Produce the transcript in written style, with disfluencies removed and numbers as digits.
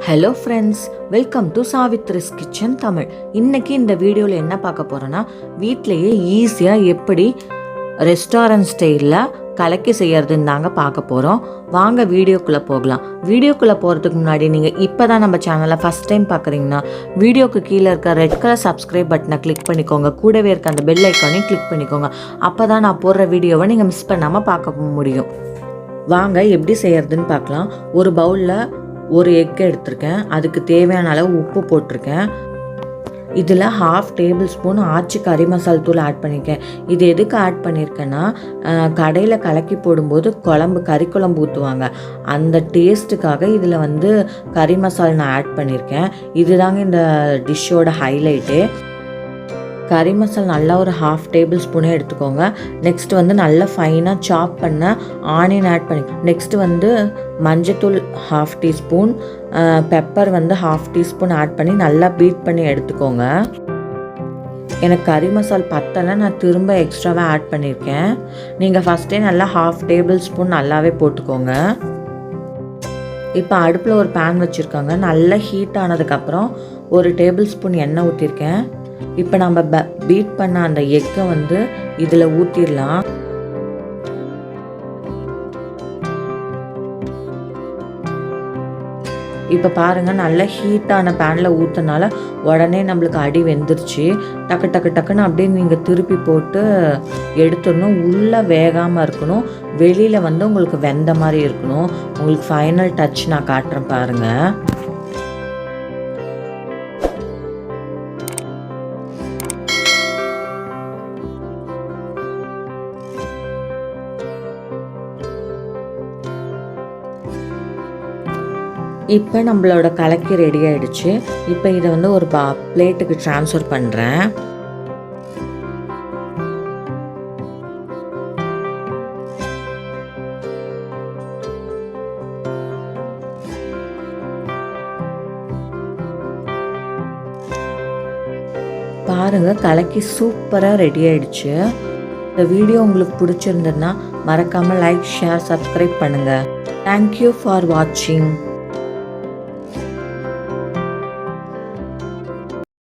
Hello friends, welcome to Savitri's kitchen Tamil. இன்றைக்கி இந்த வீடியோவில் என்ன பார்க்க போகிறோன்னா, வீட்டிலையே ஈஸியாக எப்படி ரெஸ்டாரண்ட் ஸ்டைலில் கலக்கி செய்யறதுன்னு தாங்க பார்க்க போகிறோம். வாங்க வீடியோக்குள்ளே போகலாம். வீடியோக்குள்ளே போகிறதுக்கு முன்னாடி நீங்கள் இப்போ தான் நம்ம சேனலை ஃபஸ்ட் டைம் பார்க்குறீங்கன்னா வீடியோக்கு கீழே இருக்க ரெட் கலர் சப்ஸ்கிரைப் பட்டனை கிளிக் பண்ணிக்கோங்க. கூடவே இருக்க அந்த பெல் ஐக்கானையும் கிளிக் பண்ணிக்கோங்க. அப்போ தான் நான் போடுற வீடியோவை நீங்கள் மிஸ் பண்ணாமல் பார்க்க முடியும். வாங்க எப்படி செய்யறதுன்னு பார்க்கலாம். ஒரு பவுலில் ஒரு எக் எடுத்திருக்கேன். அதுக்கு தேவையான அளவு உப்பு போட்டிருக்கேன். இதில் 1/2 டேபிள் ஸ்பூன் ஆச்சி கறி மசால் தூள் ஆட் பண்ணியிருக்கேன். இது எதுக்கு ஆட் பண்ணியிருக்கேன்னா, கடையில் கலக்கி போடும்போது கறி குழம்பு ஊற்றுவாங்க, அந்த டேஸ்ட்டுக்காக இதில் கறி மசால் நான் ஆட் பண்ணியிருக்கேன். இதுதாங்க இந்த டிஷ்ஷோட ஹைலைட்டு. கறி மசால் நல்லா ஒரு 1/2 டேபிள் ஸ்பூனே எடுத்துக்கோங்க. நெக்ஸ்ட் நல்லா ஃபைனாக சாப் பண்ண ஆனியன் ஆட் பண்ணி, நெக்ஸ்ட் மஞ்சத்தூள் 1/2 டீஸ்பூன், பெப்பர் 1/2 டீஸ்பூன் ஆட் பண்ணி நல்லா பீட் பண்ணி எடுத்துக்கோங்க. எனக்கு கறி மசால் பத்தலை, நான் திரும்ப எக்ஸ்ட்ராவாக ஆட் பண்ணியிருக்கேன். நீங்கள் ஃபஸ்ட்டே நல்லா 1/2 டேபிள் ஸ்பூன் நல்லாவே போட்டுக்கோங்க. இப்போ அடுப்பில் ஒரு பேன் வச்சுருக்காங்க. நல்லா ஹீட் ஆனதுக்கப்புறம் ஒரு டேபிள் ஸ்பூன் எண்ணெய் ஊற்றிருக்கேன். இப்போ நம்ம பீட் பண்ண அந்த எக்கை இதில் ஊற்றிடலாம். இப்போ பாருங்கள், நல்ல ஹீட்டான பேனில் ஊற்றினால உடனே நம்மளுக்கு அடி வெந்துருச்சு. டக்கு டக்கு டக்குன்னு அப்படியே நீங்கள் திருப்பி போட்டு எடுத்துடணும். உள்ளே வேகாமல் இருக்கணும், வெளியில் உங்களுக்கு வெந்த மாதிரி இருக்கணும். உங்களுக்கு ஃபைனல் டச் நான் காட்டுறேன் பாருங்கள். இப்போ நம்மளோட கலக்கி ரெடி ஆகிடுச்சு. இப்போ இதை ஒரு பிளேட்டுக்கு ட்ரான்ஸ்ஃபர் பண்ணுறேன். பாருங்கள், கலக்கி சூப்பராக ரெடி ஆகிடுச்சு. இந்த வீடியோ உங்களுக்கு பிடிச்சிருந்ததுன்னா மறக்காமல் லைக், ஷேர், சப்ஸ்கிரைப் பண்ணுங்கள். தேங்க்யூ ஃபார் வாட்சிங்.